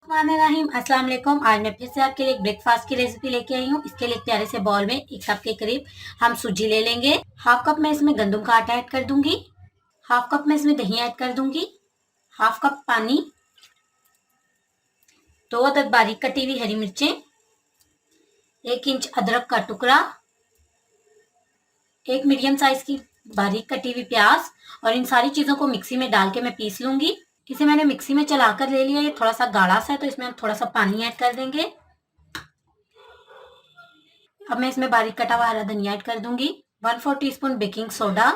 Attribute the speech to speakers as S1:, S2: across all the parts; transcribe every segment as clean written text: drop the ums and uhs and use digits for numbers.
S1: रहीम अस्सलाम वालेकुम। आज मैं फिर से आपके लिए एक ब्रेकफास्ट की रेसिपी लेके आई हूँ। इसके लिए एक प्यारे से बॉल में 1 कप के करीब हम सूजी ले लेंगे। हाफ कप मैं इसमें गंदम का आटा ऐड कर दूंगी। हाफ कप मैं इसमें दही ऐड कर दूंगी। हाफ कप पानी, 2 अदद बारीक कटी हुई हरी मिर्चें, 1 इंच अदरक का टुकड़ा, 1 मीडियम साइज की बारीक कटी हुई प्याज और इन सारी चीजों को मिक्सी में डाल के मैं पीस लूंगी। इसे मैंने मिक्सी में चलाकर ले लिया। ये थोड़ा सा गाढ़ा सा है तो इसमें हम थोड़ा सा पानी ऐड कर देंगे। अब मैं इसमें बारीक कटा हुआ हरा धनिया ऐड कर दूंगी। 1/4 टीस्पून बेकिंग सोडा,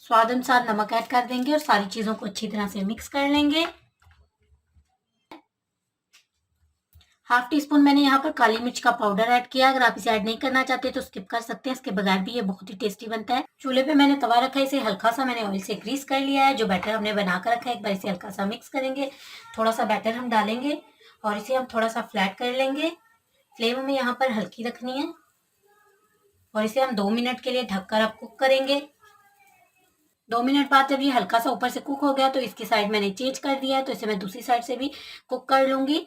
S1: स्वाद अनुसार नमक ऐड कर देंगे और सारी चीजों को अच्छी तरह से मिक्स कर लेंगे। हाफ टी स्पून मैंने यहाँ पर काली मिर्च का पाउडर ऐड किया। अगर आप इसे ऐड नहीं करना चाहते तो स्किप कर सकते हैं। इसके बगैर भी ये बहुत ही टेस्टी बनता है। चूल्हे पे मैंने तवा रखा है। इसे हल्का सा मैंने ऑयल से ग्रीस कर लिया है। जो बैटर हमने बना कर रखा है एक बार इसे हल्का सा मिक्स करेंगे। थोड़ा सा बैटर हम डालेंगे और इसे हम थोड़ा सा फ्लैट कर लेंगे। फ्लेम हमें यहाँ पर हल्की रखनी है और इसे हम 2 मिनट के लिए ढककर अब कुक करेंगे। 2 मिनट बाद जब ये हल्का सा ऊपर से कुक हो गया तो इसकी साइड मैंने चेंज कर दिया है। तो इसे मैं दूसरी साइड से भी कुक कर लूंगी।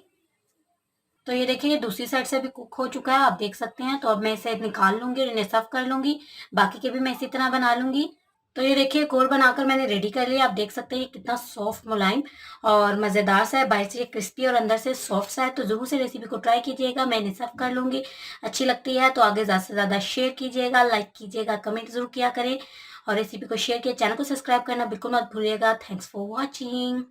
S1: तो ये देखिए, ये दूसरी साइड से भी कुक हो चुका है, आप देख सकते हैं। तो अब मैं इसे निकाल लूंगी और इन्हें सर्व कर लूंगी। बाकी के भी मैं इसी तरह बना लूंगी। तो ये देखिए, घोल बनाकर मैंने रेडी कर लिया। आप देख सकते हैं ये कितना सॉफ्ट, मुलायम और मजेदार सा है। बाहर से ये क्रिस्पी और अंदर से सॉफ्ट सा है। तो जरूर से रेसिपी को ट्राई कीजिएगा। मैं इन्हें सर्व कर लूंगी। अच्छी लगती है तो आगे ज्यादा से ज्यादा शेयर कीजिएगा, लाइक कीजिएगा, कमेंट जरूर किया करें और रेसिपी को शेयर किया। चैनल को सब्सक्राइब करना बिल्कुल मत भूलिएगा। Thanks for watching.